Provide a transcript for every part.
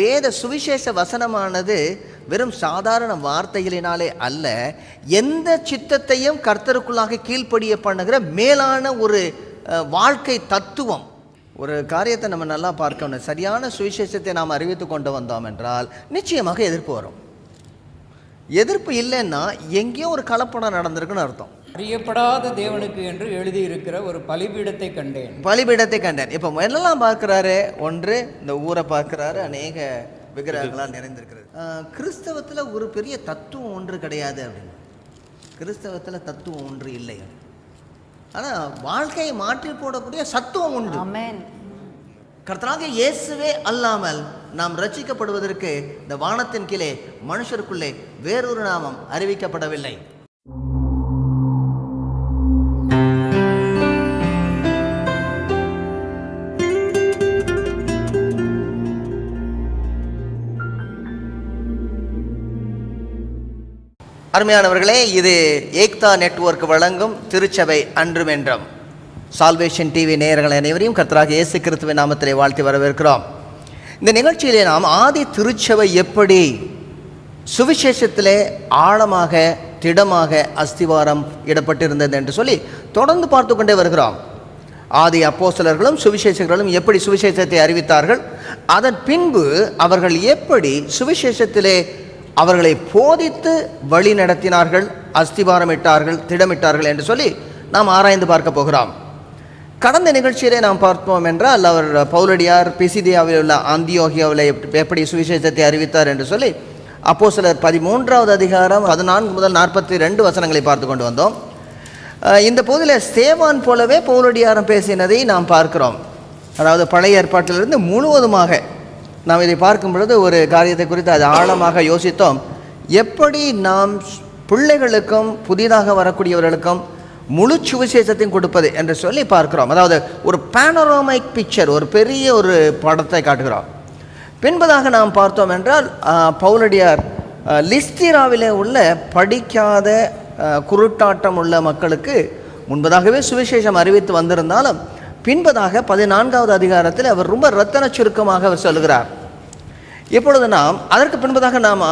வேத சுவிசேஷ வசனமானது வெறும் சாதாரண வார்த்தைகளினாலே அல்ல, எந்த சித்தத்தையும் கர்த்தருக்குள்ளாக கீழ்ப்படிய பண்ணுகிற மேலான ஒரு வாழ்க்கை தத்துவம். ஒரு காரியத்தை நம்ம நல்லா பார்க்கணும். சரியான சுவிசேஷத்தை நாம் அறிவித்து கொண்டு வந்தோம் என்றால் நிச்சயமாக எதிர்ப்பு வரும். எதிர்ப்பு இல்லைன்னா எங்கேயோ ஒரு கலப்படம் நடந்திருக்குன்னு அர்த்தம். அறியப்படாத தேவனுக்கு என்று எழுதியிருக்கிற ஒரு பலிபீடத்தை கண்டேன். இப்போ என்னெல்லாம் பார்க்குறாரு? ஒன்று, இந்த ஊரை பார்க்குறாரு, அநேக விக்கிரகங்களால் நிறைந்திருக்கிறது. கிறிஸ்தவத்தில் ஒரு பெரிய தத்துவம் ஒன்று கிடையாது அப்படின்னு. கிறிஸ்தவத்தில் தத்துவம் ஒன்று இல்லை, ஆனால் வாழ்க்கையை மாற்றி போடக்கூடிய சத்துவம் உண்டு. கர்த்தராகிய இயேசுவே அல்லாமல் நாம் ரட்சிக்கப்படுவதற்கு இந்த வானத்தின் கீழே மனுஷருக்குள்ளே வேறொரு நாமம் அறிவிக்கப்படவில்லை. அருமையானவர்களே, இது ஏக்தா நெட்வொர்க் வழங்கும் திருச்சபை அன்றும் என்றும் சால்வேஷன் டிவி நேயர்கள் அனைவரையும் கர்த்தராகிய இயேசு கிறிஸ்துவின் நாமத்திலே வாழ்த்தி வரவேற்கிறோம். இந்த நிகழ்ச்சியிலே நாம் ஆதி திருச்சபை எப்படி சுவிசேஷத்திலே ஆழமாக திடமாக அஸ்திவாரம் இடப்பட்டிருந்தது என்று சொல்லி தொடர்ந்து பார்த்து கொண்டே வருகிறோம். ஆதி அப்போஸ்தலர்களும் சுவிசேஷர்களும் எப்படி சுவிசேஷத்தை அறிவித்தார்கள், அதன் பின்பு அவர்கள் எப்படி சுவிசேஷத்திலே அவர்களை போதித்து வழி நடத்தினார்கள், அஸ்திவாரமிட்டார்கள், திடமிட்டார்கள் என்று சொல்லி நாம் ஆராய்ந்து பார்க்க போகிறோம். கடந்த நிகழ்ச்சியிலே நாம் பார்த்தோம் என்றால் அவர் பவுலடியார் பிசிதியாவில் உள்ள அந்தியோகியாவில் எப்படி சுவிசேஷத்தை அறிவித்தார் என்று சொல்லி அப்போஸ்தலர் 13வது அதிகாரம் 14 முதல் 42 வசனங்களை பார்த்து கொண்டு வந்தோம். இந்த பகுதியில் ஸ்தேவான் போலவே பவுலடியாரம் பேசினதை நாம் பார்க்கிறோம். அதாவது பழைய ஏற்பாட்டிலிருந்து முழுவதுமாக நாம் இதை பார்க்கும் பொழுது ஒரு காரியத்தை குறித்து அது ஆழமாக யோசித்தோம். எப்படி நாம் பிள்ளைகளுக்கும் புதிதாக வரக்கூடியவர்களுக்கும் முழு சுவிசேஷத்தையும் கொடுப்பது என்று சொல்லி பார்க்கிறோம். அதாவது ஒரு பேனோராமிக் பிக்சர், ஒரு பெரிய ஒரு படத்தை காட்டுகிறோம். பின்பதாக நாம் பார்த்தோம் என்றால் பவுலடியார் லிஸ்திராவிலே உள்ள படிக்காத குருட்டாட்டம் உள்ள மக்களுக்கு முன்பதாகவே சுவிசேஷம் அறிவித்து வந்திருந்தாலும் பின்பதாக 14வது அதிகாரத்தில் அவர் ரொம்ப ரத்தன சுருக்கமாக அவர் சொல்கிறார். இப்பொழுது நாம் அதற்கு பின்பதாக நாம்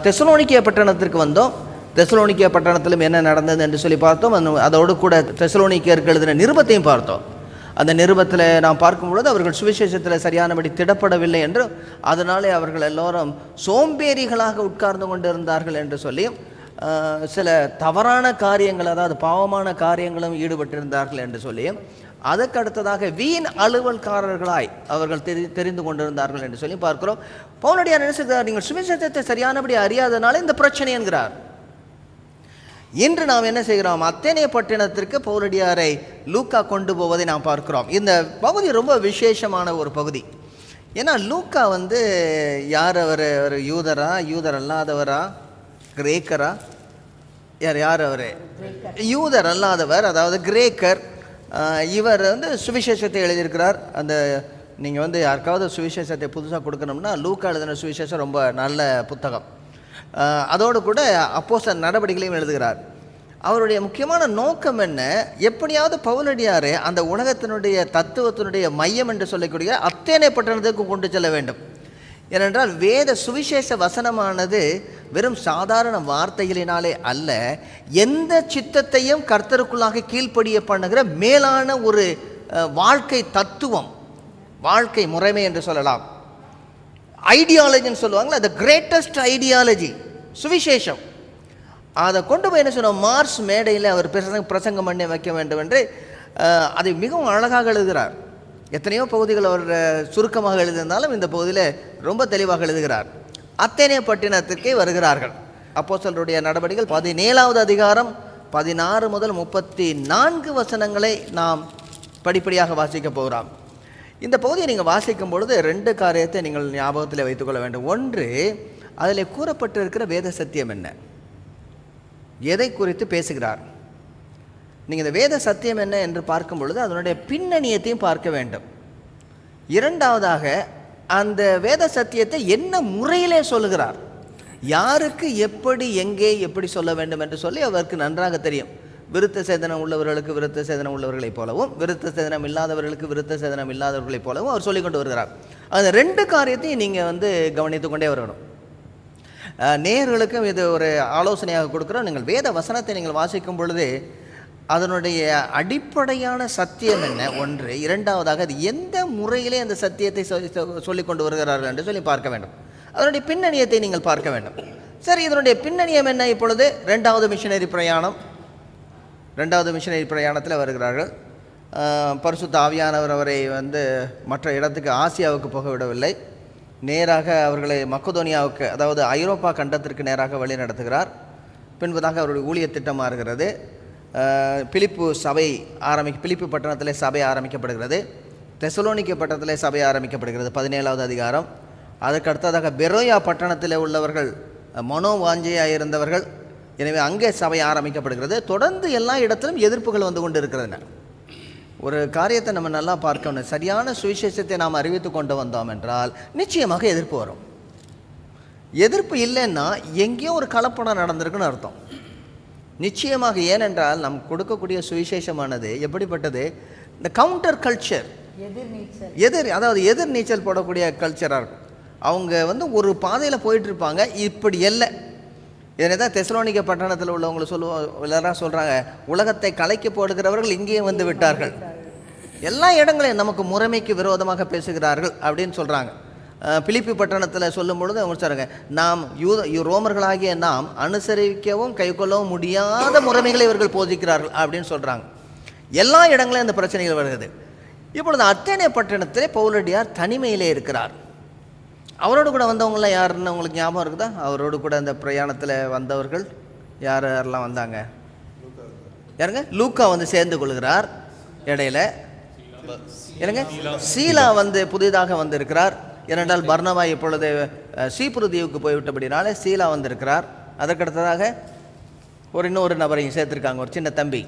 தெசலோனிக்கே பட்டணத்திற்கு வந்தோம். தெசலோனிக்கே பட்டணத்திலும் என்ன நடந்தது என்று சொல்லி பார்த்தோம். அதோடு கூட தெசலோனிக்கேயருக்கு எழுதின நிருபத்தையும் பார்த்தோம். அந்த நிருபத்தில் நாம் பார்க்கும்பொழுது அவர்கள் சுவிசேஷத்தில் சரியானபடி திடப்படவில்லை என்றும் அதனாலே அவர்கள் எல்லோரும் சோம்பேறிகளாக உட்கார்ந்து கொண்டு இருந்தார்கள் என்று சொல்லியும் சில தவறான காரியங்கள், அதாவது பாவமான காரியங்களும் ஈடுபட்டிருந்தார்கள் என்று சொல்லியும் அதற்கு அடுத்ததாக வீண் அலுவல்காரர்களாய் அவர்கள் தெரிந்து கொண்டிருந்தார்கள் என்று சொல்லி பார்க்கிறோம். பவுலடியார் என்ன செய்கிறார்? நீங்கள் சுவிசேஷத்தை சரியானபடி அறியாதனால இந்த பிரச்சனை என்கிறார். இன்று நாம் என்ன செய்கிறோம்? அத்தேனே பட்டணத்திற்கு பவுலடியாரை லூக்கா கொண்டு போவதை நாம் பார்க்கிறோம். இந்த பகுதி ரொம்ப விசேஷமான ஒரு பகுதி. ஏன்னா லூக்கா யார்? அவர் யூதரா, யூதர் அல்லாதவரா, கிரேக்கரா? யார் அவர்? யூதர் அல்லாதவர், அதாவது கிரேக்கர். இவர் சுவிசேஷத்தை எழுதியிருக்கிறார். அந்த நீங்கள் யாருக்காவது சுவிசேஷத்தை புதுசாக கொடுக்கணும்னா லூக்கா எழுதின சுவிசேஷம் ரொம்ப நல்ல புத்தகம். அதோடு கூட அப்போஸ்தலர் நடவடிக்கைகளையும் எழுதுகிறார். அவருடைய முக்கியமான நோக்கம் என்ன? எப்படியாவது பவுலடியாரை அந்த உலகத்தினுடைய தத்துவத்தினுடைய மையம் என்று சொல்லக்கூடிய அத்தேனே பட்டணத்துக்கு கொண்டு செல்ல வேண்டும். ஏனென்றால் வேத சுவிசேஷ வசனமானது வெறும் சாதாரண வார்த்தைகளினாலே அல்ல, எந்த சித்தத்தையும் கர்த்தருக்குள்ளாக கீழ்ப்படிய பண்ணுகிற மேலான ஒரு வாழ்க்கை தத்துவம், வாழ்க்கை முறைமை என்று சொல்லலாம். ஐடியாலஜின்னு சொல்லுவாங்களா, த கிரேட்டஸ்ட் ஐடியாலஜி சுவிசேஷம். அதை கொண்டு போய் என்ன சொன்னோம்? மார்ஸ் மேடையில் அவர் பிரசங்கம் பண்ணி வைக்க வேண்டும் என்று அதை மிகவும் அழகாக எழுதுகிறார். எத்தனையோ பகுதிகள் அவர் சுருக்கமாக எழுதியிருந்தாலும் இந்த பகுதியில் ரொம்ப தெளிவாக எழுதுகிறார். அத்தேனே பட்டினத்திற்கே வருகிறார்கள். அப்போஸ்தலருடைய நடவடிக்கைகள் 17வது அதிகாரம் 16 முதல் 34 வசனங்களை நாம் படிப்படியாக வாசிக்க போகிறோம். இந்த பகுதியை நீங்கள் வாசிக்கும் பொழுது 2 காரியத்தை நீங்கள் ஞாபகத்தில் வைத்துக்கொள்ள வேண்டும். ஒன்று, அதில் கூறப்பட்டிருக்கிற வேத சத்தியம் என்ன, எதை குறித்து பேசுகிறார். நீங்கள் இந்த வேத சத்தியம் என்ன என்று பார்க்கும் பொழுது அதனுடைய பின்னணியத்தையும் பார்க்க வேண்டும். இரண்டாவதாக, அந்த வேத சத்தியத்தை என்ன முறையிலே சொல்லுகிறார், யாருக்கு எப்படி எங்கே எப்படி சொல்ல வேண்டும் என்று சொல்லி அவருக்கு நன்றாக தெரியும். விருத்த சேதனம் உள்ளவர்களுக்கு விருத்த சேதனம் உள்ளவர்களைப் போலவும், விருத்த சேதனம் இல்லாதவர்களுக்கு விருத்த சேதனம் இல்லாதவர்களைப் போலவும் அவர் சொல்லிக் கொண்டு வருகிறார். அந்த 2 காரியத்தையும் நீங்கள் வந்து கவனித்து கொண்டே வரணும். நேயர்களுக்கும் இது ஒரு ஆலோசனையாக கொடுக்குறோம். நீங்கள் வேத வசனத்தை நீங்கள் வாசிக்கும் பொழுது அதனுடைய அடிப்படையான சத்தியம் என்ன ஒன்று, இரண்டாவதாக அது எந்த முறையிலே அந்த சத்தியத்தை சொல்லிக் கொண்டு வருகிறார்கள் என்று சொல்லி பார்க்க வேண்டும். அதனுடைய பின்னணியத்தை நீங்கள் பார்க்க வேண்டும். சரி, இதனுடைய பின்னணியம் என்ன? இப்பொழுது 2வது மிஷனரி பிரயாணத்தில் வருகிறார்கள். பரிசுத்த ஆவியானவர் அவரை வந்து மற்ற இடத்துக்கு ஆசியாவுக்கு போக விடவில்லை. நேராக அவர்களை மக்கதோனியாவுக்கு, அதாவது ஐரோப்பா கண்டத்திற்கு நேராக வழி நடத்துகிறார். பின்பதாக அவருடைய ஊழிய திட்டம் மாறுகிறது. பிலிப்பு பட்டணத்திலே சபை ஆரம்பிக்கப்படுகிறது. தெசலோனிக்கே பட்டணத்திலே சபை ஆரம்பிக்கப்படுகிறது, 17வது அதிகாரம். அதற்கு அடுத்ததாக பெரோயா பட்டணத்தில் உள்ளவர்கள் மனோவாஞ்சையாக இருந்தவர்கள், எனவே அங்கே சபை ஆரம்பிக்கப்படுகிறது. தொடர்ந்து எல்லா இடத்திலும் எதிர்ப்புகள் வந்து கொண்டு இருக்கிறதுன ஒரு காரியத்தை நம்ம நல்லா பார்க்கணும். சரியான சுவிசேஷத்தை நாம் அறிவித்து கொண்டு வந்தோம் என்றால் நிச்சயமாக எதிர்ப்பு வரும். எதிர்ப்பு இல்லைன்னா எங்கேயோ ஒரு கலப்படம் நடந்திருக்குன்னு அர்த்தம். நிச்சயமாக. ஏனென்றால் நம் கொடுக்கக்கூடிய சுவிசேஷமானது எப்படிப்பட்டது? இந்த கவுண்டர் கல்ச்சர், எதிர் நீச்சல் போடக்கூடிய கல்ச்சராக இருக்கும். அவங்க வந்து ஒரு பாதையில் போயிட்டுருப்பாங்க, இப்படி இல்லை. இதனை தான் தெசலோனிக்கே பட்டணத்தில் உள்ளவங்களை எல்லாரும் சொல்கிறாங்க, உலகத்தை கலைக்கு போடுகிறவர்கள் இங்கேயே வந்து விட்டார்கள், எல்லா இடங்களையும் நமக்கு முறைமைக்கு விரோதமாக பேசுகிறார்கள் அப்படின்னு சொல்கிறாங்க. பிலிப்பி பட்டணத்தில் சொல்லும் பொழுது அவங்க சொல்கிறாங்க, நாம் ரோமர்களாகிய நாம் அனுசரிக்கவும் கைக்கொள்ளவும் முடியாத முறைமைகளை இவர்கள் போதிக்கிறார்கள் அப்படின்னு சொல்கிறாங்க. எல்லா இடங்களையும் அந்த பிரச்சனைகள் வருகிறது. இப்பொழுது அத்தேனே பட்டணத்திலே பவுலடியார் தனிமையிலே இருக்கிறார். அவரோடு கூட வந்தவங்களாம் யாருன்னு உங்களுக்கு ஞாபகம் இருக்குதா? அவரோடு கூட அந்த பிரயாணத்தில் வந்தவர்கள் யாரெல்லாம் வந்தாங்க? யாருங்க? லூக்கா வந்து சேர்ந்து கொள்கிறார். இடையில என்னங்க, சீலா வந்து புதிதாக வந்திருக்கிறார். ஏனென்றால் பர்னபா இப்பொழுது சீப்புரு தீவுக்கு போய்விட்டபடினாலே சீலா வந்திருக்கிறார். அதற்கடுத்ததாக இன்னொரு நபரையும் சேர்த்திருக்காங்க, ஒரு சின்ன தம்பி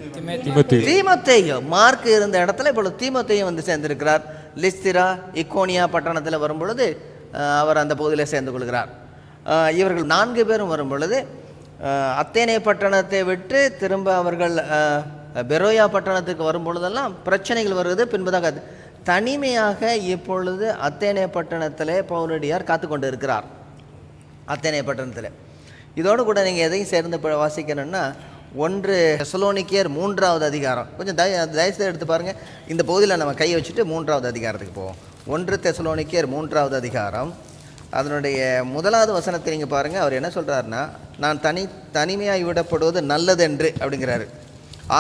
தீமோத்தேயு. மார்க் இருந்த இடத்துல இப்பொழுது தீமோத்தேயு வந்து சேர்ந்திருக்கிறார். லிஸ்திரா இக்கோனியா பட்டணத்தில் வரும் பொழுது அவர் அந்த பகுதியில் சேர்ந்து கொள்கிறார். இவர்கள் 4 பேரும் வரும் பொழுது அத்தேனே பட்டணத்தை விட்டு திரும்ப அவர்கள் பெரோயா பட்டணத்துக்கு வரும் பொழுதெல்லாம் பிரச்சனைகள் வருகிறது. பின்பதாக தனிமையாக இப்பொழுது அத்தேனே பட்டணத்தில் பவுலடியார் காத்து கொண்டு இருக்கிறார். அத்தேனே பட்டணத்தில் இதோடு கூட நீங்கள் எதையும் சேர்ந்து வாசிக்கணும்னா 1 தெசலோனிக்கேயர் 3வது அதிகாரம், கொஞ்சம் தயவுசெய்து எடுத்து பாருங்கள். இந்த பகுதியில் நம்ம கையை வச்சுட்டு 3வது அதிகாரத்துக்கு போவோம். 1 தெசலோனிக்கேயர் 3வது அதிகாரம், அதனுடைய 1வது வசனத்தை நீங்கள் பாருங்கள். அவர் என்ன சொல்கிறாருன்னா, நான் தனிமையாய் விடப்படுவது நல்லதென்று அப்படிங்கிறாரு.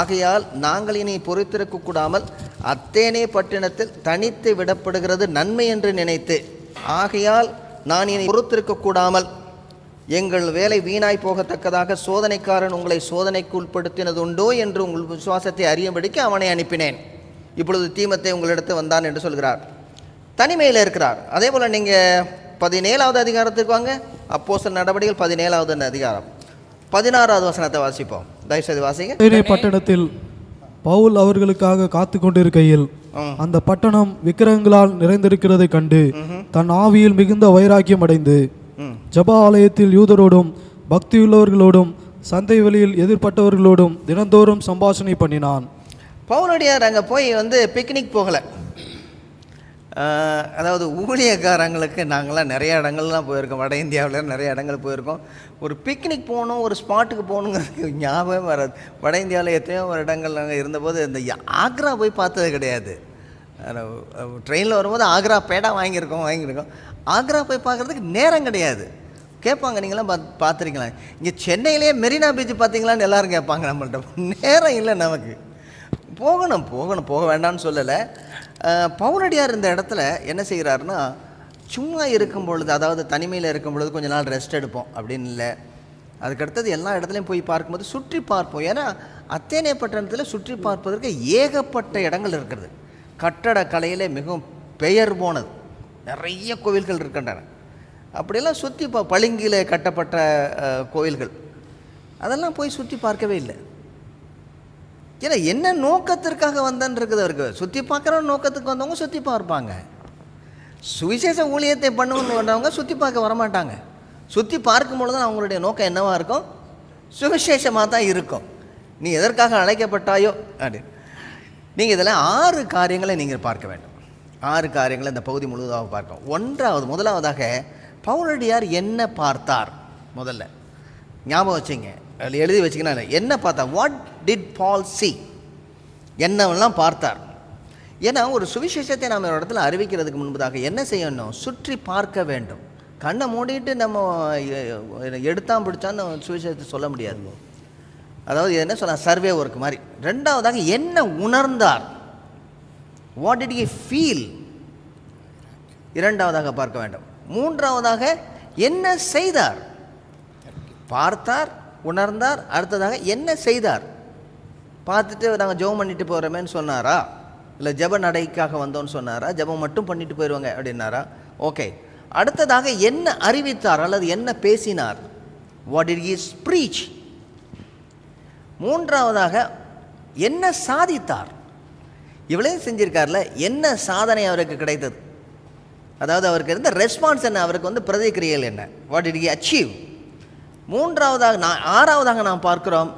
ஆகையால் நாங்கள் இனி பொறுத்திருக்க கூடாமல் அத்தேனே பட்டணத்தில் தனித்து விடப்படுகிறது நன்மை என்று நினைத்து, ஆகையால் நான் இனி பொறுத்திருக்க கூடாமல் எங்கள் வேலை வீணாய் போகத்தக்கதாக சோதனைக்காரன் உங்களை சோதனைக்கு உட்படுத்தினது உண்டோ என்று உங்கள் விசுவாசத்தை அறியும்படிக்கு அவனை அனுப்பினேன். இப்பொழுது தீமத்தை உங்களிடத்து வந்தான் என்று சொல்கிறார். தனிமையில் இருக்கிறார். அதே போல் நீங்கள் 17வது அதிகாரத்துக்கு வாங்க. அப்போஸ்தலர் நடவடிக்கைகள் 17வது அதிகாரம் 16வது வசனத்தை வாசிப்போம். தயவுசெய்து வாசிங்க. பட்டணத்தில் பவுல் அவர்களுக்காக காத்து கொண்டிருக்கையில் அந்த பட்டணம் விக்கிரகங்களால் நிறைந்திருக்கிறதை கண்டு தன் ஆவியில் மிகுந்த வைராக்கியம் அடைந்து ஜப ஆலயத்தில் யூதரோடும் பக்தியுள்ளவர்களோடும் சந்தை வெளியில் எதிர்பட்டவர்களோடும் தினந்தோறும் சம்பாஷணை பண்ணினான். பவுலடியார் அங்கே போய் வந்து பிக்னிக் போகலை. அதாவது ஊழியக்காரங்களுக்கு நாங்களாம் நிறைய இடங்கள்லாம் போயிருக்கோம், வட இந்தியாவில் நிறைய இடங்கள் போயிருக்கோம். ஒரு பிக்னிக் போகணும், ஒரு ஸ்பாட்டுக்கு போகணுங்கிறதுக்கு ஞாபகம் வராது. வட இந்தியாவில் எத்தனையோ ஒரு இடங்கள் நாங்கள் இருந்தபோது இந்த ஆக்ரா போய் பார்த்தது கிடையாது. ட்ரெயினில் வரும்போது ஆக்ரா பேடா வாங்கியிருக்கோம். ஆக்ரா போய் பார்க்குறதுக்கு நேரம் கிடையாது. கேட்பாங்க, நீங்களாம் பார்த்துருக்கலாம், இங்கே சென்னையிலேயே மெரினா பீச் பார்த்தீங்களான்னு எல்லோரும் கேட்பாங்க. நம்மள்ட்ட நேரம் இல்லை நமக்கு. போக வேண்டாம்னு சொல்லலை. பவுலடியார் இந்த இடத்துல என்ன செய்கிறாருன்னா, சும்மா இருக்கும் பொழுது, அதாவது தனிமையில் இருக்கும் பொழுது கொஞ்ச நாள் ரெஸ்ட் எடுப்போம் அப்படின்னு இல்லை. அதுக்கடுத்தது எல்லா இடத்துலையும் போய் பார்க்கும்போது சுற்றி பார்ப்போம். ஏன்னா அத்தேனே பட்டணத்தில் சுற்றி பார்ப்பதற்கு ஏகப்பட்ட இடங்கள் இருக்கிறது. கட்டடக்கலையில் மிகவும் பெயர் போனது, நிறைய கோவில்கள் இருக்கின்றன. அப்படியெல்லாம் சுற்றி பளிங்கில் கட்டப்பட்ட கோவில்கள், அதெல்லாம் போய் சுற்றி பார்க்கவே இல்லை. ஏன்னா என்ன நோக்கத்திற்காக வந்தன்னு இருக்குது அவருக்கு. சுற்றி பார்க்குற நோக்கத்துக்கு வந்தவங்க சுற்றி பார்ப்பாங்க. சுவிசேஷ ஊழியத்தை பண்ணணும்னு வந்தவங்க சுற்றி பார்க்க வரமாட்டாங்க. சுற்றி பார்க்கும் பொழுது தான் அவங்களுடைய நோக்கம் என்னவாக இருக்கும்? சுவிசேஷமாக தான் இருக்கும். நீ எதற்காக அழைக்கப்பட்டாயோ அப்படின்னு நீங்கள் இதில் 6 காரியங்களை நீங்கள் பார்க்க வேண்டும். 6 காரியங்களை இந்த பகுதி முழுவதாக பார்க்கிறோம். முதலாவதாக பவுலடியார் என்ன பார்த்தார்? முதல்ல ஞாபகம் வச்சுங்க, அதில் எழுதி வச்சுக்கணும். என்ன பார்த்தார்? What did Paul see? என்னவெல்லாம் பார்த்தார்? ஏன்னா ஒரு சுவிசேஷத்தை நாம் ஒரு இடத்துல அறிவிக்கிறதுக்கு முன்பதாக என்ன செய்யணும்? சுற்றி பார்க்க வேண்டும். கண்ணை மூடிட்டு நம்ம எடுத்தான் பிடிச்சான்னு சுவிசேஷத்தை சொல்ல முடியாது. அதாவது என்ன சொன்ன, சர்வே ஒர்க் மாதிரி. ரெண்டாவதாக என்ன உணர்ந்தார்? What did he feel? இரண்டாவதாக பார்க்க வேண்டும். மூன்றாவதாக என்ன செய்தார்? பார்த்தார், உணர்ந்தார், அடுத்ததாக என்ன செய்தார்? பார்த்துட்டு நாங்கள் ஜெபம் பண்ணிட்டு போகிறோமேன்னு சொன்னாரா? இல்லை ஜெப நடைக்காக வந்தோன்னு சொன்னாரா? ஜெபம் மட்டும் பண்ணிட்டு போயிடுவாங்க அப்படின்னாரா? ஓகே. அடுத்ததாக என்ன அறிவித்தார் அல்லது என்ன பேசினார்? What did he preach? மூன்றாவதாக என்ன சாதித்தார்? இவ்வளவு செஞ்சிருக்கார்ல, என்ன சாதனை அவருக்கு கிடைத்தது? அதாவது அவருக்கு இருந்த ரெஸ்பான்ஸ் என்ன? அவருக்கு பிரதிக்கிரியல் என்ன? What did he achieve? ஆறாவதாக நாம் பார்க்கிறோம்,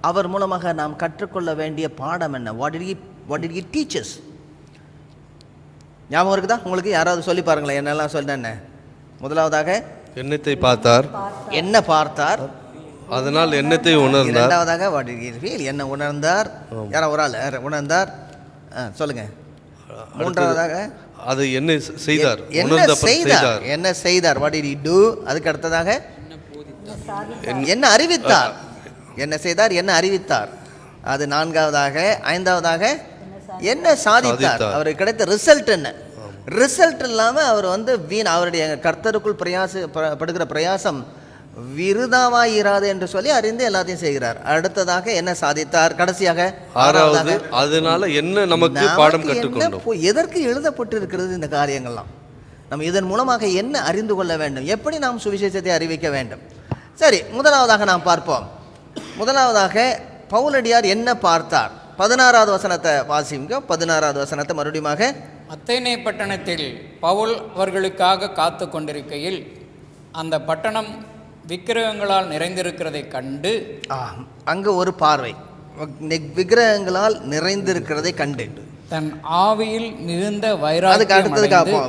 அவர் மூலமாக நாம் கற்றுக்கொள்ள வேண்டிய பாடம் என்ன? What did he teach us? ஞாபகம் இருக்குதா உங்களுக்கு? யாராவது சொல்லி பாருங்களேன், என்னெல்லாம் சொன்னேன்னு. முதலாவதாக எண்ணத்தை பார்த்தார். என்ன பார்த்தார்? அதனால் எண்ணத்தை உணர்ந்தார். இரண்டாவதாக வாட் டிட் ஹி ஃபீல்? என்ன உணர்ந்தார்? யாரா ஒரு ஆள் உணர்ந்தார்? சொல்லுங்க. மூன்றாவதாக அது என்ன செய்தார்? என்ன செய்தார்? What did he to? அதுக்கு அடுத்ததாக என்ன அறிவித்தார்? என்ன செய்தார்? என்ன அறிவித்தார்? அது நான்காவதாக. ஐந்தாவதாக என்ன சாதித்தார்? அவருக்கு கிடைத்த ரிசல்ட் என்ன? ரிசல்ட் இல்லாமல் அவர் அவருடைய கர்த்தருக்குள் படுகிற பிரயாசம் விருதாவாய் இராது என்று சொல்லி அறிந்து எல்லாத்தையும் செய்கிறார். அடுத்ததாக என்ன சாதித்தார்? கடைசியாக ஆறாவது, அதனால என்ன நமக்கு பாடம் கற்றுக்கொண்டோம்? எதற்கு எழுதப்பட்டு இருக்கிறது இந்த காரியங்கள்லாம்? நம்ம இதன் மூலமாக என்ன அறிந்து கொள்ள வேண்டும்? எப்படி நாம் சுவிசேஷத்தை அறிவிக்க வேண்டும்? சரி, முதலாவதாக நாம் பார்ப்போம். முதலாவதாக பவுலடியார் என்ன பார்த்தார்? 16வது வசனத்தை வாசிங்க. 16வது வசனத்தை மறுபடியும். அத்தேனே பட்டணத்தில் பவுல் அவர்களுக்காக காத்து கொண்டிருக்கையில் அந்த பட்டணம் விக்கிரகங்களால் நிறைந்திருக்கிறதை கண்டு, அங்க ஒரு பார்வை, விக்கிரகங்களால் நிறைந்திருக்கிறதை கண்டு தன் ஆவியில் மிகுந்த வைராக்கியம். அதுக்கு அடுத்தது பார்ப்போம்.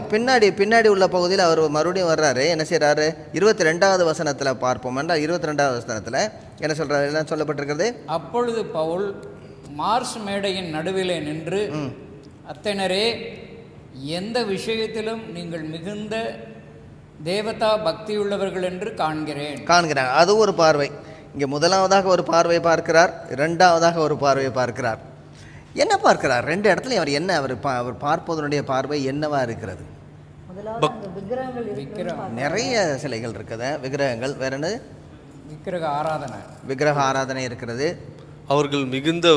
பின்னாடி உள்ள பகுதியில் அவர் மறுபடியும் வர்றாரு. என்ன செய்யறாரு? 22வது வசனத்துல பார்ப்போம். 22வது வசனத்துல என்ன சொல்றாரு? என்ன சொல்லப்பட்டிருக்கிறது? அப்பொழுது பவுல் மார்ஸ் மேடையின் நடுவிலே நின்று, அத்தேனரே, எந்த விஷயத்திலும் நீங்கள் மிகுந்த தேவதா பக்தியுள்ளவர்கள் என்று காண்கிறாங்க. அது ஒரு பார்வை. இங்கே முதலாவதாக ஒரு பார்வை பார்க்கிறார், இரண்டாவதாக ஒரு பார்வை பார்க்கிறார். என்ன பார்க்கிறார்? ரெண்டு இடத்துல அவர் என்ன அவர் பார்ப்பதனுடைய பார்வை என்னவா இருக்கிறது? நிறைய சிலைகள் இருக்குது, விக்கிரகங்கள். வேற என்ன? விக்கிரக ஆராதனை இருக்கிறது. அவர்கள் மிகுந்த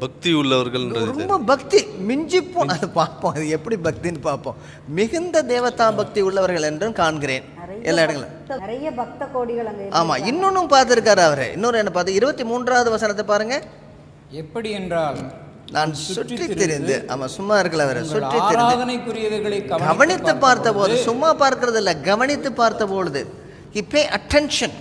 பக்தி உள்ளவர்கள். ரொம்ப பக்தி மிஞ்சி போன, அது பார்ப்போம், அது எப்படி பக்தின்னு பார்ப்போம். மிகுந்த தேவதா பக்தி உள்ளவர்கள் என்றும் காண்கிறேன் எல்லா இடங்களும். நிறைய பக்த கோடிகள் அங்க. ஆமா, இன்னொன்னும் பார்த்திருக்காரு அவரு. இன்னொரு என்ன பார்த்து 23வது வசனத்தை பாருங்க. எப்படி என்றால், நான் சுற்றி திரிந்து, ஆமா சும்மா இருக்கல, அவரை சுற்றி ஆராதனைக்குரியவைகளை கவனித்து பார்த்த போது, சும்மா பார்க்கறது இல்ல, கவனித்து பார்த்த பொழுது, he pay attention,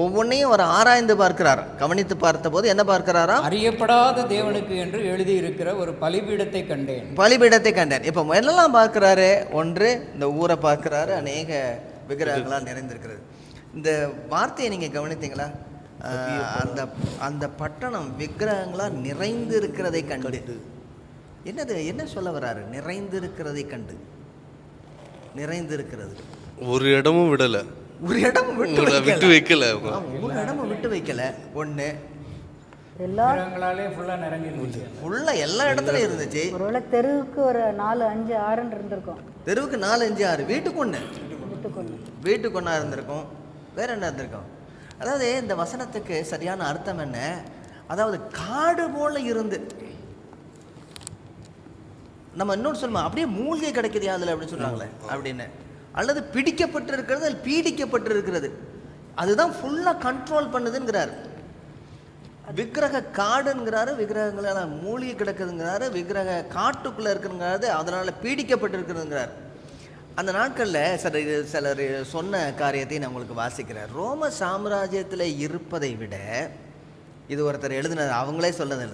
ஒவ்வொன்றையும் அவர் ஆராய்ந்து பார்க்கிறார். கவனித்து பார்த்த போது என்ன பார்க்கிறாரா? அறியப்படாத தேவனுக்கு என்று எழுதி இருக்கிற ஒரு பலிபீடத்தை கண்டேன். இப்ப என்னெல்லாம் பார்க்கிறாரு? ஒன்று, இந்த ஊரை பார்க்கிறாரு, அநேக விக்கிரகங்களால் நிறைந்திருக்கிறது. இந்த வார்த்தையை நீங்க கவனித்தீங்களா? அந்த பட்டணம் விக்கிரகங்களால் நிறைந்து இருக்கிறதை கண்டு. என்ன சொல்ல வர்றாரு? நிறைந்திருக்கிறதை கண்டு. நிறைந்திருக்கிறது, ஒரு இடமும் விடல, ஒரு இடமும் விட்டு வைக்கல. ஒண்ணு, ஃபுல்லா எல்லா இடத்துலயும் இருந்துச்சு. ஒருவேளை தெருவுக்கு ஒரு 4, 5, 6 இருந்திருக்கும். தெருவுக்கு 4, 5, 6, வீட்டுக்கு ஒண்ணா இருந்திருக்கும். வேற என்ன இருந்திருக்கும்? அதாவது இந்த வசனத்துக்கு சரியான அர்த்தம் என்ன? அதாவது காடு போல இருந்து, நம்ம இன்னொன்று சொல்லுவோம், அப்படியே மூலிகை கிடைக்குது அதுல அப்படின்னு சொல்றாங்களே அப்படின்னு, அல்லது பிடிக்கப்பட்டு இருக்கிறது, அல்லது பீடிக்கப்பட்டு இருக்கிறது, அதுதான் ஃபுல்லா கண்ட்ரோல் பண்ணுதுங்கிறாரு. விக்கிரக காடுங்கிறாரு, விக்கிரகங்களால் மூலிகை கிடக்குதுங்கிறாரு, விக்கிரக காட்டுக்குள்ள இருக்குங்கிறாரு, அதனால பீடிக்கப்பட்டு இருக்கிறதுங்கிறாரு. அந்த நாட்களில் சிலர் சொன்ன காரியத்தை நான் உங்களுக்கு வாசிக்கிறேன். ரோம சாம்ராஜ்யத்தில் இருப்பதை விட, இது ஒருத்தர் எழுதினார், அவங்களே சொன்னது,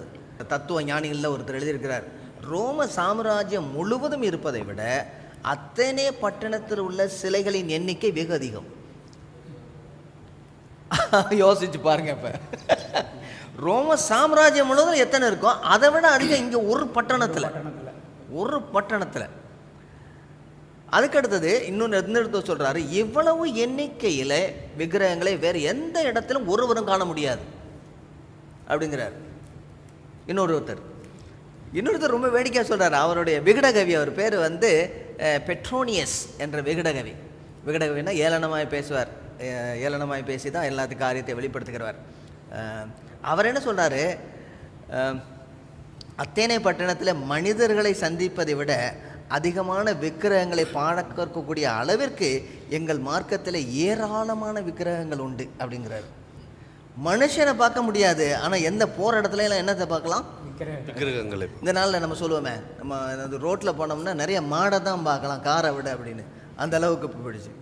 தத்துவ ஞானிகளில் ஒருத்தர் எழுதியிருக்கிறார், ரோம சாம்ராஜ்யம் முழுவதும் இருப்பதை விட அத்தனே பட்டணத்தில் உள்ள சிலைகளின் எண்ணிக்கை வெகு அதிகம். யோசிச்சு பாருங்க. இப்ப ரோம சாம்ராஜ்யம் முழுவதும் எத்தனை இருக்கும், அதை விட அதிகம் இங்க ஒரு பட்டணத்துல. அதுக்கடுத்தது இன்னொன்று எடுத்து சொல்றாரு, இவ்வளவு எண்ணிக்கையில விக்கிரகங்களை வேறு எந்த இடத்திலும் ஒருவரும் காண முடியாது அப்படிங்கிறார். இன்னொருத்தர் ரொம்ப வேடிக்கையாக சொல்றாரு. அவருடைய விகடகவி, அவர் பேர் வந்து பெட்ரோனியஸ் என்ற விகடகவி. விகடகவினா ஏளனமாய் பேசுவார், ஏளனமாய் பேசி தான் எல்லாத்துக்கும் காரியத்தை வெளிப்படுத்துகிறவர். அவர் என்ன சொல்றாரு, அத்தேனே பட்டணத்தில் மனிதர்களை சந்திப்பதை விட அதிகமான விக்கிரகங்களை பார்க்கக்கூடிய அளவிற்கு எங்கள் மார்க்கத்தில் ஏராளமான விக்கிரகங்கள் உண்டு அப்படிங்கிறாரு. மனுஷனை பார்க்க முடியாது, ஆனால் எந்த போகிற இடத்துல எல்லாம் என்னத்தை பார்க்கலாம், விக்கிரகங்களை. இந்த நாளில் நம்ம சொல்லுவோமே, நம்ம ரோட்டில் போனோம்னா நிறைய மாடை தான் பார்க்கலாம் காரை விட அப்படின்னு, அந்த அளவுக்கு போயிடுச்சு.